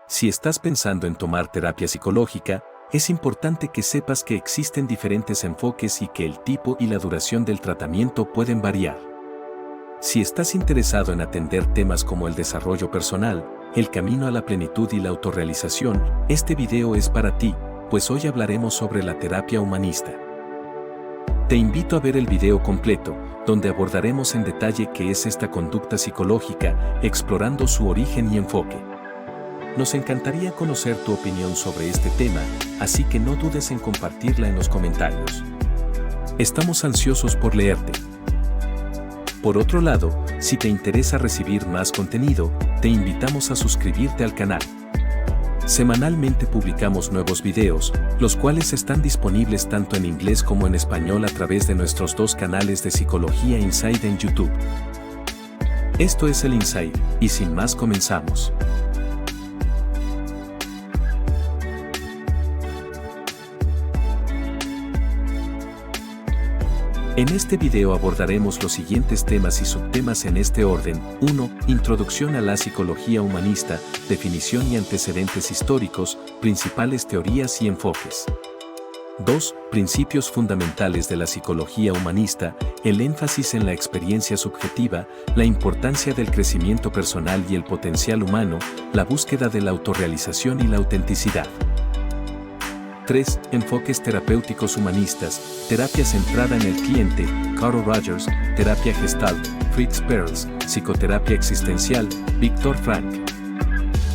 Si estás pensando en tomar terapia psicológica, es importante que sepas que existen diferentes enfoques y que el tipo y la duración del tratamiento pueden variar. Si estás interesado en atender temas como el desarrollo personal, el camino a la plenitud y la autorrealización, este video es para ti, pues hoy hablaremos sobre la terapia humanista. Te invito a ver el video completo, donde abordaremos en detalle qué es esta conducta psicológica, explorando su origen y enfoque. Nos encantaría conocer tu opinión sobre este tema, así que no dudes en compartirla en los comentarios. Estamos ansiosos por leerte. Por otro lado, si te interesa recibir más contenido, te invitamos a suscribirte al canal. Semanalmente publicamos nuevos videos, los cuales están disponibles tanto en inglés como en español a través de nuestros dos canales de Psicología Inside en YouTube. Esto es el Inside, y sin más comenzamos. En este video abordaremos los siguientes temas y subtemas en este orden. 1. Introducción a la psicología humanista, definición y antecedentes históricos, principales teorías y enfoques. 2. Principios fundamentales de la psicología humanista, el énfasis en la experiencia subjetiva, la importancia del crecimiento personal y el potencial humano, la búsqueda de la autorrealización y la autenticidad. 3. Enfoques terapéuticos humanistas, terapia centrada en el cliente, Carl Rogers, terapia Gestalt, Fritz Perls, psicoterapia existencial, Viktor Frankl.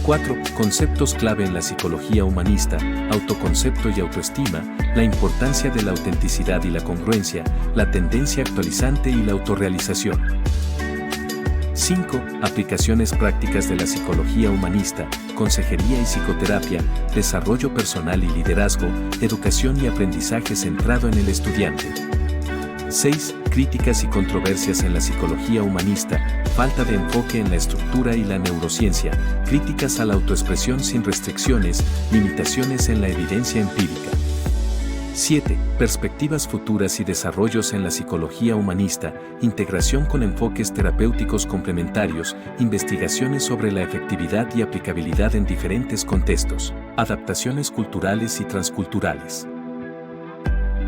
4. Conceptos clave en la psicología humanista, autoconcepto y autoestima, la importancia de la autenticidad y la congruencia, la tendencia actualizante y la autorrealización. 5. Aplicaciones prácticas de la psicología humanista, consejería y psicoterapia, desarrollo personal y liderazgo, educación y aprendizaje centrado en el estudiante. 6. Críticas y controversias en la psicología humanista, falta de enfoque en la estructura y la neurociencia, críticas a la autoexpresión sin restricciones, limitaciones en la evidencia empírica. 7. Perspectivas futuras y desarrollos en la psicología humanista, integración con enfoques terapéuticos complementarios, investigaciones sobre la efectividad y aplicabilidad en diferentes contextos, adaptaciones culturales y transculturales.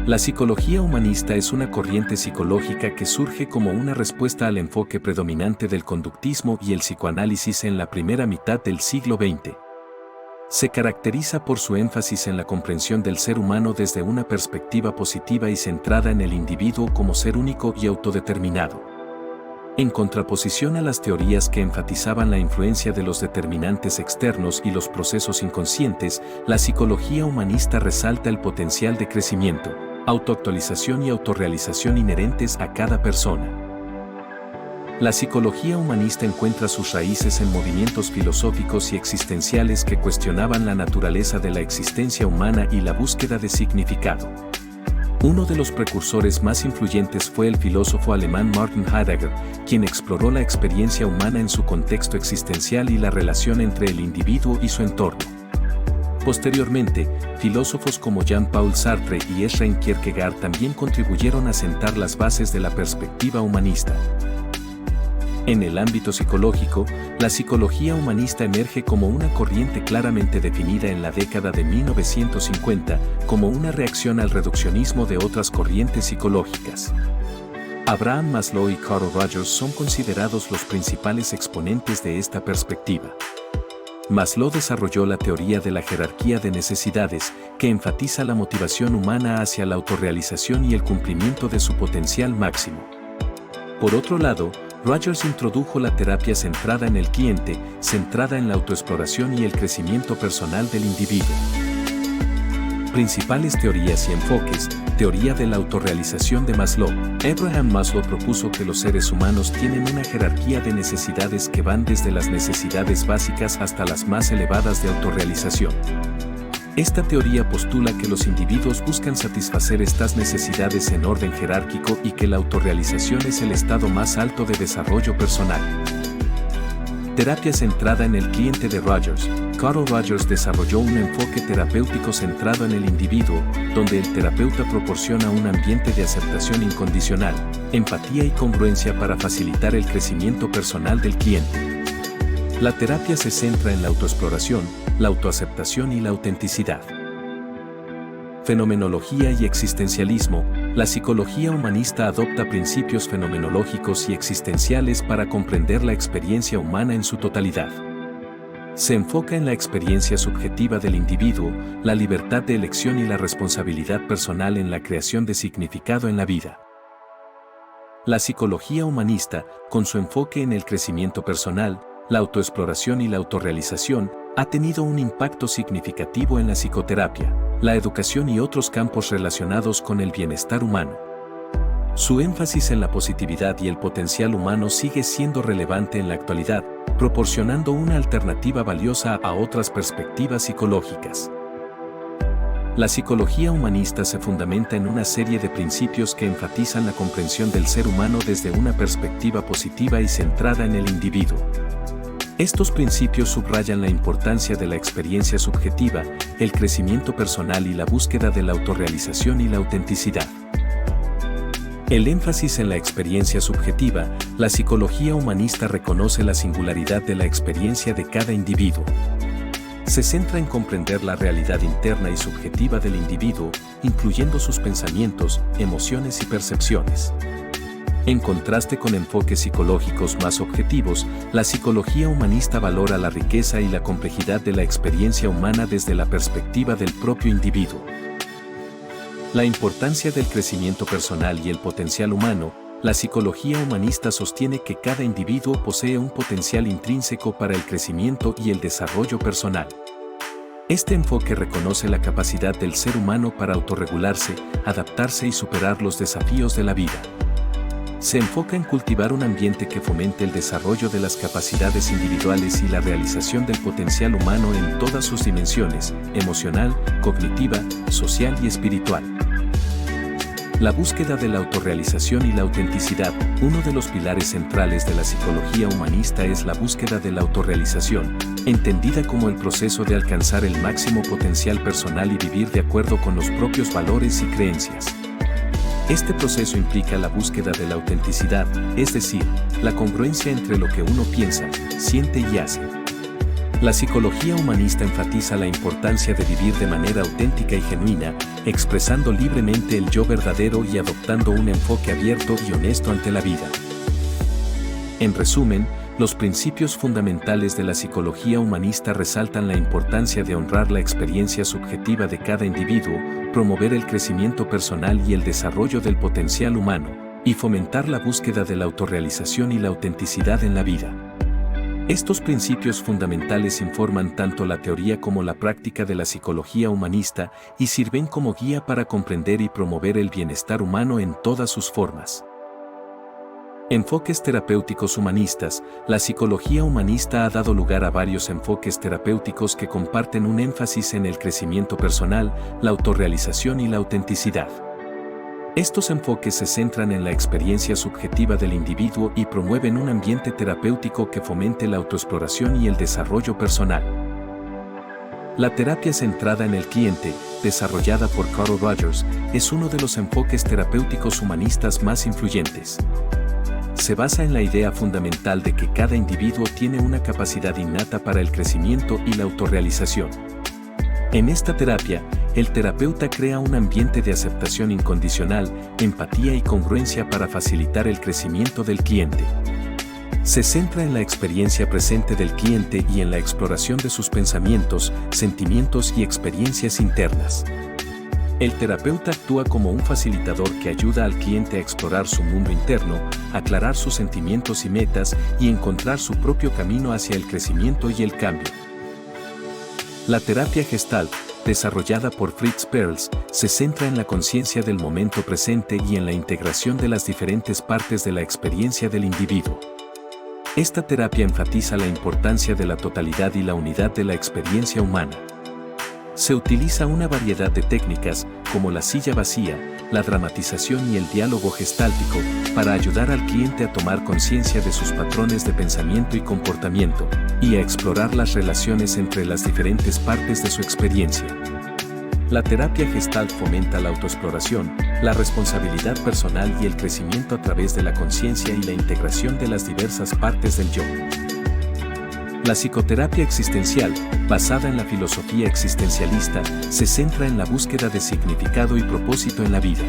La psicología humanista es una corriente psicológica que surge como una respuesta al enfoque predominante del conductismo y el psicoanálisis en la primera mitad del siglo XX. Se caracteriza por su énfasis en la comprensión del ser humano desde una perspectiva positiva y centrada en el individuo como ser único y autodeterminado. En contraposición a las teorías que enfatizaban la influencia de los determinantes externos y los procesos inconscientes, la psicología humanista resalta el potencial de crecimiento, autoactualización y autorrealización inherentes a cada persona. La psicología humanista encuentra sus raíces en movimientos filosóficos y existenciales que cuestionaban la naturaleza de la existencia humana y la búsqueda de significado. Uno de los precursores más influyentes fue el filósofo alemán Martin Heidegger, quien exploró la experiencia humana en su contexto existencial y la relación entre el individuo y su entorno. Posteriormente, filósofos como Jean-Paul Sartre y Søren Kierkegaard también contribuyeron a sentar las bases de la perspectiva humanista. En el ámbito psicológico, la psicología humanista emerge como una corriente claramente definida en la década de 1950, como una reacción al reduccionismo de otras corrientes psicológicas. Abraham Maslow y Carl Rogers son considerados los principales exponentes de esta perspectiva. Maslow desarrolló la teoría de la jerarquía de necesidades, que enfatiza la motivación humana hacia la autorrealización y el cumplimiento de su potencial máximo. Por otro lado, Rogers introdujo la terapia centrada en el cliente, centrada en la autoexploración y el crecimiento personal del individuo. Principales teorías y enfoques. Teoría de la autorrealización de Maslow. Abraham Maslow propuso que los seres humanos tienen una jerarquía de necesidades que van desde las necesidades básicas hasta las más elevadas de autorrealización. Esta teoría postula que los individuos buscan satisfacer estas necesidades en orden jerárquico y que la autorrealización es el estado más alto de desarrollo personal. Terapia centrada en el cliente de Rogers. Carl Rogers desarrolló un enfoque terapéutico centrado en el individuo, donde el terapeuta proporciona un ambiente de aceptación incondicional, empatía y congruencia para facilitar el crecimiento personal del cliente. La terapia se centra en la autoexploración, la autoaceptación y la autenticidad. Fenomenología y existencialismo. La psicología humanista adopta principios fenomenológicos y existenciales para comprender la experiencia humana en su totalidad. Se enfoca en la experiencia subjetiva del individuo, la libertad de elección y la responsabilidad personal en la creación de significado en la vida. La psicología humanista, con su enfoque en el crecimiento personal, la autoexploración y la autorrealización, ha tenido un impacto significativo en la psicoterapia, la educación y otros campos relacionados con el bienestar humano. Su énfasis en la positividad y el potencial humano sigue siendo relevante en la actualidad, proporcionando una alternativa valiosa a otras perspectivas psicológicas. La psicología humanista se fundamenta en una serie de principios que enfatizan la comprensión del ser humano desde una perspectiva positiva y centrada en el individuo. Estos principios subrayan la importancia de la experiencia subjetiva, el crecimiento personal y la búsqueda de la autorrealización y la autenticidad. El énfasis en la experiencia subjetiva, la psicología humanista reconoce la singularidad de la experiencia de cada individuo. Se centra en comprender la realidad interna y subjetiva del individuo, incluyendo sus pensamientos, emociones y percepciones. En contraste con enfoques psicológicos más objetivos, la psicología humanista valora la riqueza y la complejidad de la experiencia humana desde la perspectiva del propio individuo. La importancia del crecimiento personal y el potencial humano. La psicología humanista sostiene que cada individuo posee un potencial intrínseco para el crecimiento y el desarrollo personal. Este enfoque reconoce la capacidad del ser humano para autorregularse, adaptarse y superar los desafíos de la vida. Se enfoca en cultivar un ambiente que fomente el desarrollo de las capacidades individuales y la realización del potencial humano en todas sus dimensiones, emocional, cognitiva, social y espiritual. La búsqueda de la autorrealización y la autenticidad. Uno de los pilares centrales de la psicología humanista es la búsqueda de la autorrealización, entendida como el proceso de alcanzar el máximo potencial personal y vivir de acuerdo con los propios valores y creencias. Este proceso implica la búsqueda de la autenticidad, es decir, la congruencia entre lo que uno piensa, siente y hace. La psicología humanista enfatiza la importancia de vivir de manera auténtica y genuina, expresando libremente el yo verdadero y adoptando un enfoque abierto y honesto ante la vida. En resumen, los principios fundamentales de la psicología humanista resaltan la importancia de honrar la experiencia subjetiva de cada individuo, promover el crecimiento personal y el desarrollo del potencial humano, y fomentar la búsqueda de la autorrealización y la autenticidad en la vida. Estos principios fundamentales informan tanto la teoría como la práctica de la psicología humanista y sirven como guía para comprender y promover el bienestar humano en todas sus formas. Enfoques terapéuticos humanistas. La psicología humanista ha dado lugar a varios enfoques terapéuticos que comparten un énfasis en el crecimiento personal, la autorrealización y la autenticidad. Estos enfoques se centran en la experiencia subjetiva del individuo y promueven un ambiente terapéutico que fomente la autoexploración y el desarrollo personal. La terapia centrada en el cliente, desarrollada por Carl Rogers, es uno de los enfoques terapéuticos humanistas más influyentes. Se basa en la idea fundamental de que cada individuo tiene una capacidad innata para el crecimiento y la autorrealización. En esta terapia, el terapeuta crea un ambiente de aceptación incondicional, empatía y congruencia para facilitar el crecimiento del cliente. Se centra en la experiencia presente del cliente y en la exploración de sus pensamientos, sentimientos y experiencias internas. El terapeuta actúa como un facilitador que ayuda al cliente a explorar su mundo interno, aclarar sus sentimientos y metas y encontrar su propio camino hacia el crecimiento y el cambio. La terapia Gestalt, desarrollada por Fritz Perls, se centra en la conciencia del momento presente y en la integración de las diferentes partes de la experiencia del individuo. Esta terapia enfatiza la importancia de la totalidad y la unidad de la experiencia humana. Se utiliza una variedad de técnicas, como la silla vacía, la dramatización y el diálogo gestáltico, para ayudar al cliente a tomar conciencia de sus patrones de pensamiento y comportamiento, y a explorar las relaciones entre las diferentes partes de su experiencia. La terapia Gestalt fomenta la autoexploración, la responsabilidad personal y el crecimiento a través de la conciencia y la integración de las diversas partes del yo. La psicoterapia existencial, basada en la filosofía existencialista, se centra en la búsqueda de significado y propósito en la vida.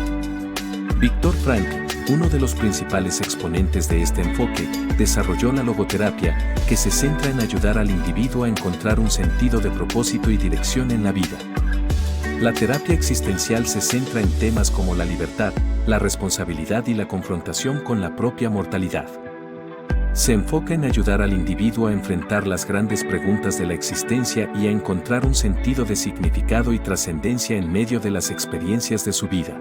Viktor Frankl, uno de los principales exponentes de este enfoque, desarrolló la logoterapia, que se centra en ayudar al individuo a encontrar un sentido de propósito y dirección en la vida. La terapia existencial se centra en temas como la libertad, la responsabilidad y la confrontación con la propia mortalidad. Se enfoca en ayudar al individuo a enfrentar las grandes preguntas de la existencia y a encontrar un sentido de significado y trascendencia en medio de las experiencias de su vida.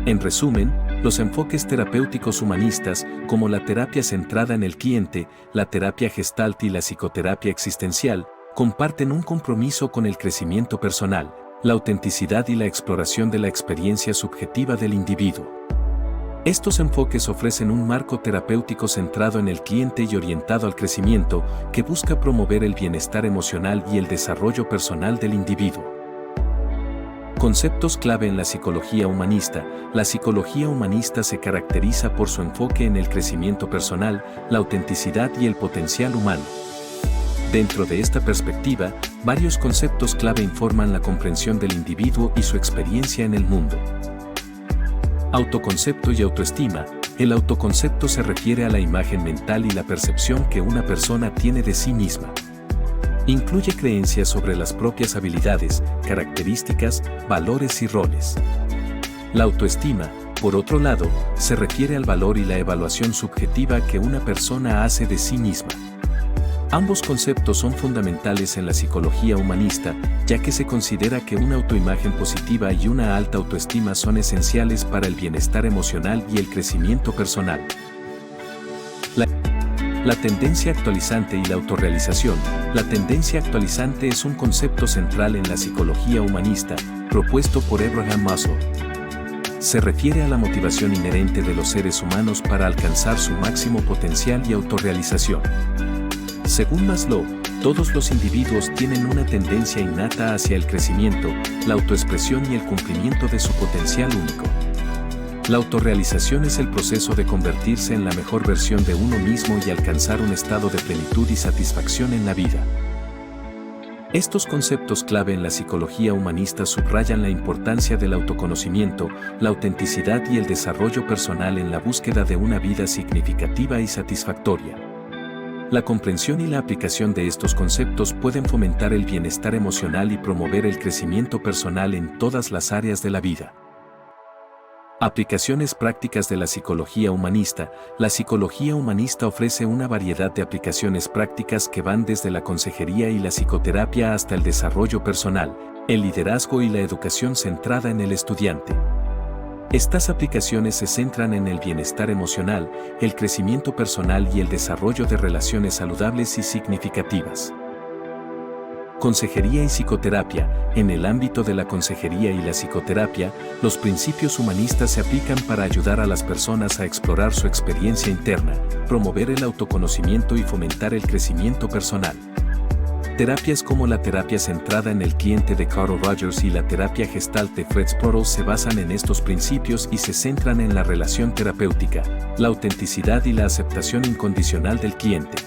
En resumen, los enfoques terapéuticos humanistas, como la terapia centrada en el cliente, la terapia gestalt y la psicoterapia existencial, comparten un compromiso con el crecimiento personal, la autenticidad y la exploración de la experiencia subjetiva del individuo. Estos enfoques ofrecen un marco terapéutico centrado en el cliente y orientado al crecimiento, que busca promover el bienestar emocional y el desarrollo personal del individuo. Conceptos clave en la psicología humanista. La psicología humanista se caracteriza por su enfoque en el crecimiento personal, la autenticidad y el potencial humano. Dentro de esta perspectiva, varios conceptos clave informan la comprensión del individuo y su experiencia en el mundo. Autoconcepto y autoestima. El autoconcepto se refiere a la imagen mental y la percepción que una persona tiene de sí misma. Incluye creencias sobre las propias habilidades, características, valores y roles. La autoestima, por otro lado, se refiere al valor y la evaluación subjetiva que una persona hace de sí misma. Ambos conceptos son fundamentales en la psicología humanista, ya que se considera que una autoimagen positiva y una alta autoestima son esenciales para el bienestar emocional y el crecimiento personal. La tendencia actualizante y la autorrealización. La tendencia actualizante es un concepto central en la psicología humanista, propuesto por Abraham Maslow. Se refiere a la motivación inherente de los seres humanos para alcanzar su máximo potencial y autorrealización. Según Maslow, todos los individuos tienen una tendencia innata hacia el crecimiento, la autoexpresión y el cumplimiento de su potencial único. La autorrealización es el proceso de convertirse en la mejor versión de uno mismo y alcanzar un estado de plenitud y satisfacción en la vida. Estos conceptos clave en la psicología humanista subrayan la importancia del autoconocimiento, la autenticidad y el desarrollo personal en la búsqueda de una vida significativa y satisfactoria. La comprensión y la aplicación de estos conceptos pueden fomentar el bienestar emocional y promover el crecimiento personal en todas las áreas de la vida. Aplicaciones prácticas de la psicología humanista. La psicología humanista ofrece una variedad de aplicaciones prácticas que van desde la consejería y la psicoterapia hasta el desarrollo personal, el liderazgo y la educación centrada en el estudiante. Estas aplicaciones se centran en el bienestar emocional, el crecimiento personal y el desarrollo de relaciones saludables y significativas. Consejería y psicoterapia. En el ámbito de la consejería y la psicoterapia, los principios humanistas se aplican para ayudar a las personas a explorar su experiencia interna, promover el autoconocimiento y fomentar el crecimiento personal. Terapias como la terapia centrada en el cliente de Carl Rogers y la terapia gestalt de Fritz Perls se basan en estos principios y se centran en la relación terapéutica, la autenticidad y la aceptación incondicional del cliente.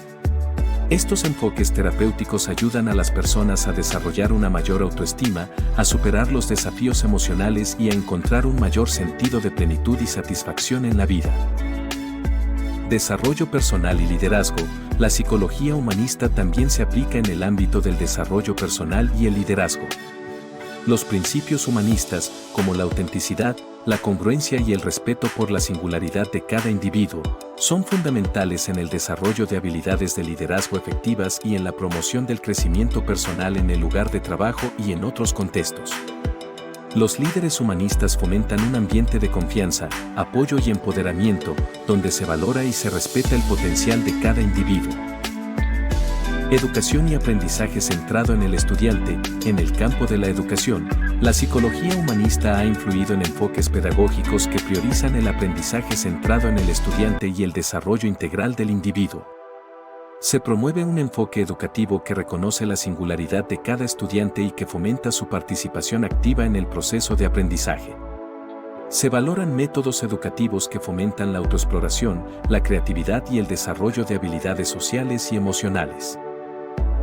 Estos enfoques terapéuticos ayudan a las personas a desarrollar una mayor autoestima, a superar los desafíos emocionales y a encontrar un mayor sentido de plenitud y satisfacción en la vida. Desarrollo personal y liderazgo. La psicología humanista también se aplica en el ámbito del desarrollo personal y el liderazgo. Los principios humanistas, como la autenticidad, la congruencia y el respeto por la singularidad de cada individuo, son fundamentales en el desarrollo de habilidades de liderazgo efectivas y en la promoción del crecimiento personal en el lugar de trabajo y en otros contextos. Los líderes humanistas fomentan un ambiente de confianza, apoyo y empoderamiento, donde se valora y se respeta el potencial de cada individuo. Educación y aprendizaje centrado en el estudiante. En el campo de la educación, la psicología humanista ha influido en enfoques pedagógicos que priorizan el aprendizaje centrado en el estudiante y el desarrollo integral del individuo. Se promueve un enfoque educativo que reconoce la singularidad de cada estudiante y que fomenta su participación activa en el proceso de aprendizaje. Se valoran métodos educativos que fomentan la autoexploración, la creatividad y el desarrollo de habilidades sociales y emocionales.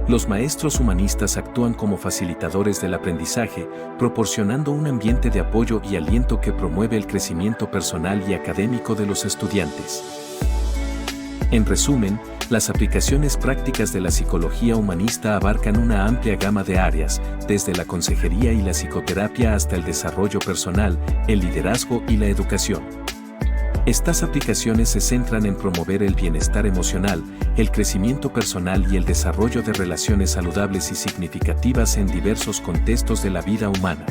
Los maestros humanistas actúan como facilitadores del aprendizaje, proporcionando un ambiente de apoyo y aliento que promueve el crecimiento personal y académico de los estudiantes. En resumen, las aplicaciones prácticas de la psicología humanista abarcan una amplia gama de áreas, desde la consejería y la psicoterapia hasta el desarrollo personal, el liderazgo y la educación. Estas aplicaciones se centran en promover el bienestar emocional, el crecimiento personal y el desarrollo de relaciones saludables y significativas en diversos contextos de la vida humana.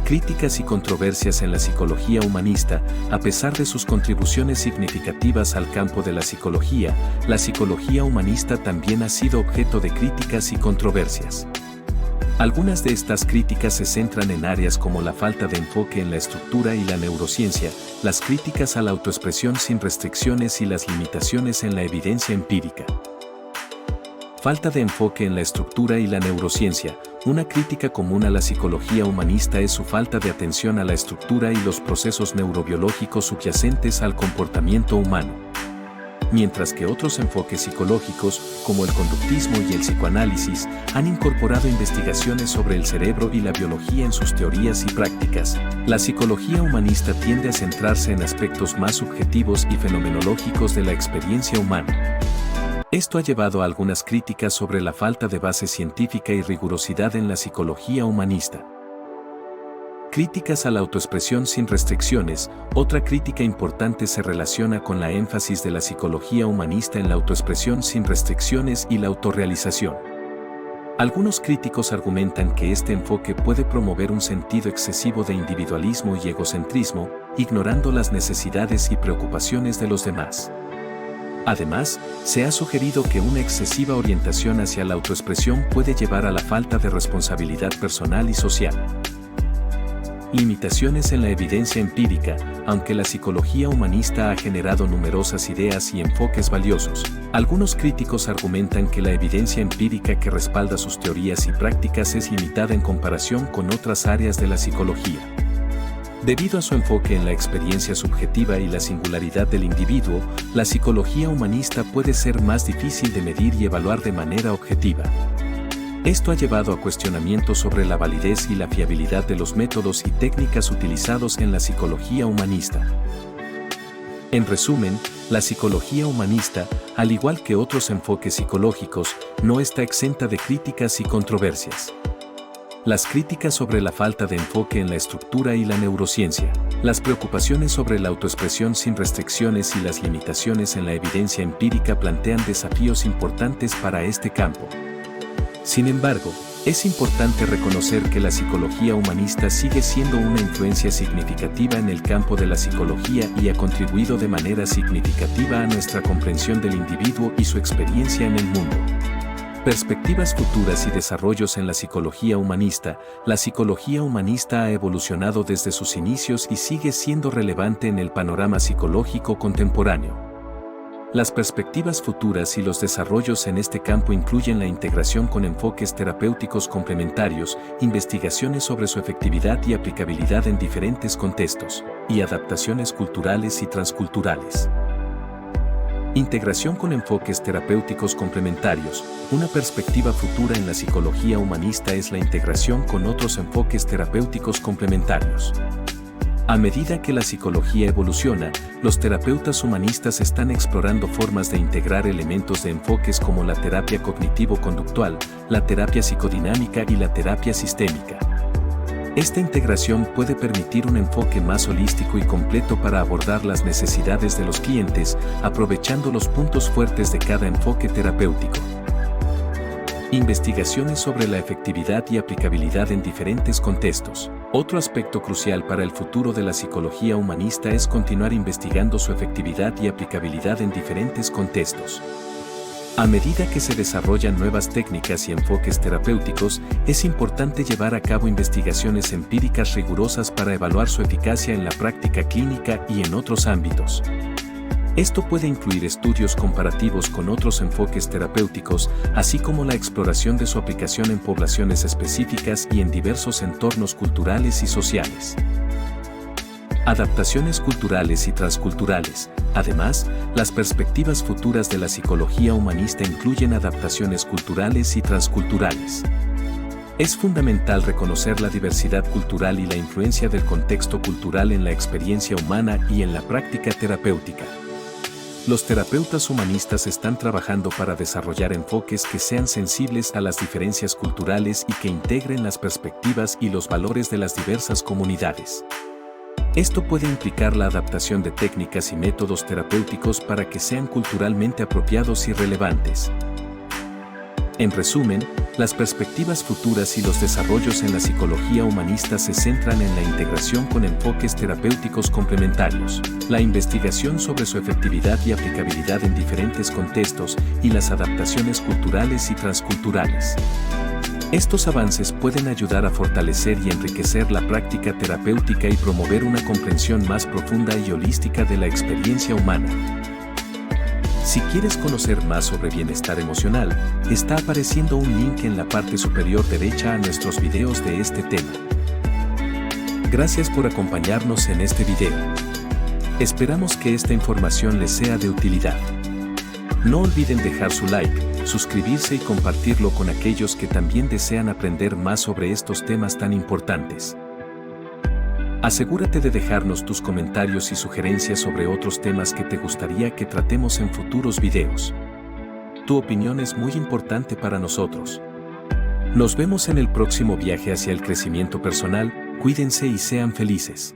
Críticas y controversias en la psicología humanista. A pesar de sus contribuciones significativas al campo de la psicología humanista también ha sido objeto de críticas y controversias. Algunas de estas críticas se centran en áreas como la falta de enfoque en la estructura y la neurociencia, las críticas a la autoexpresión sin restricciones y las limitaciones en la evidencia empírica. Falta de enfoque en la estructura y la neurociencia. Una crítica común a la psicología humanista es su falta de atención a la estructura y los procesos neurobiológicos subyacentes al comportamiento humano. Mientras que otros enfoques psicológicos, como el conductismo y el psicoanálisis, han incorporado investigaciones sobre el cerebro y la biología en sus teorías y prácticas, la psicología humanista tiende a centrarse en aspectos más subjetivos y fenomenológicos de la experiencia humana. Esto ha llevado a algunas críticas sobre la falta de base científica y rigurosidad en la psicología humanista. Críticas a la autoexpresión sin restricciones. Otra crítica importante se relaciona con la énfasis de la psicología humanista en la autoexpresión sin restricciones y la autorrealización. Algunos críticos argumentan que este enfoque puede promover un sentido excesivo de individualismo y egocentrismo, ignorando las necesidades y preocupaciones de los demás. Además, se ha sugerido que una excesiva orientación hacia la autoexpresión puede llevar a la falta de responsabilidad personal y social. Limitaciones en la evidencia empírica. Aunque la psicología humanista ha generado numerosas ideas y enfoques valiosos, algunos críticos argumentan que la evidencia empírica que respalda sus teorías y prácticas es limitada en comparación con otras áreas de la psicología. Debido a su enfoque en la experiencia subjetiva y la singularidad del individuo, la psicología humanista puede ser más difícil de medir y evaluar de manera objetiva. Esto ha llevado a cuestionamientos sobre la validez y la fiabilidad de los métodos y técnicas utilizados en la psicología humanista. En resumen, la psicología humanista, al igual que otros enfoques psicológicos, no está exenta de críticas y controversias. Las críticas sobre la falta de enfoque en la estructura y la neurociencia, las preocupaciones sobre la autoexpresión sin restricciones y las limitaciones en la evidencia empírica plantean desafíos importantes para este campo. Sin embargo, es importante reconocer que la psicología humanista sigue siendo una influencia significativa en el campo de la psicología y ha contribuido de manera significativa a nuestra comprensión del individuo y su experiencia en el mundo. Perspectivas futuras y desarrollos en la psicología humanista. La psicología humanista ha evolucionado desde sus inicios y sigue siendo relevante en el panorama psicológico contemporáneo. Las perspectivas futuras y los desarrollos en este campo incluyen la integración con enfoques terapéuticos complementarios, investigaciones sobre su efectividad y aplicabilidad en diferentes contextos, y adaptaciones culturales y transculturales. Integración con enfoques terapéuticos complementarios. Una perspectiva futura en la psicología humanista es la integración con otros enfoques terapéuticos complementarios. A medida que la psicología evoluciona, los terapeutas humanistas están explorando formas de integrar elementos de enfoques como la terapia cognitivo-conductual, la terapia psicodinámica y la terapia sistémica. Esta integración puede permitir un enfoque más holístico y completo para abordar las necesidades de los clientes, aprovechando los puntos fuertes de cada enfoque terapéutico. Investigaciones sobre la efectividad y aplicabilidad en diferentes contextos. Otro aspecto crucial para el futuro de la psicología humanista es continuar investigando su efectividad y aplicabilidad en diferentes contextos. A medida que se desarrollan nuevas técnicas y enfoques terapéuticos, es importante llevar a cabo investigaciones empíricas rigurosas para evaluar su eficacia en la práctica clínica y en otros ámbitos. Esto puede incluir estudios comparativos con otros enfoques terapéuticos, así como la exploración de su aplicación en poblaciones específicas y en diversos entornos culturales y sociales. Adaptaciones culturales y transculturales. Además, las perspectivas futuras de la psicología humanista incluyen adaptaciones culturales y transculturales. Es fundamental reconocer la diversidad cultural y la influencia del contexto cultural en la experiencia humana y en la práctica terapéutica. Los terapeutas humanistas están trabajando para desarrollar enfoques que sean sensibles a las diferencias culturales y que integren las perspectivas y los valores de las diversas comunidades. Esto puede implicar la adaptación de técnicas y métodos terapéuticos para que sean culturalmente apropiados y relevantes. En resumen, las perspectivas futuras y los desarrollos en la psicología humanista se centran en la integración con enfoques terapéuticos complementarios, la investigación sobre su efectividad y aplicabilidad en diferentes contextos y las adaptaciones culturales y transculturales. Estos avances pueden ayudar a fortalecer y enriquecer la práctica terapéutica y promover una comprensión más profunda y holística de la experiencia humana. Si quieres conocer más sobre bienestar emocional, está apareciendo un link en la parte superior derecha a nuestros videos de este tema. Gracias por acompañarnos en este video. Esperamos que esta información les sea de utilidad. No olviden dejar su like, suscribirse y compartirlo con aquellos que también desean aprender más sobre estos temas tan importantes. Asegúrate de dejarnos tus comentarios y sugerencias sobre otros temas que te gustaría que tratemos en futuros videos. Tu opinión es muy importante para nosotros. Nos vemos en el próximo viaje hacia el crecimiento personal. Cuídense y sean felices.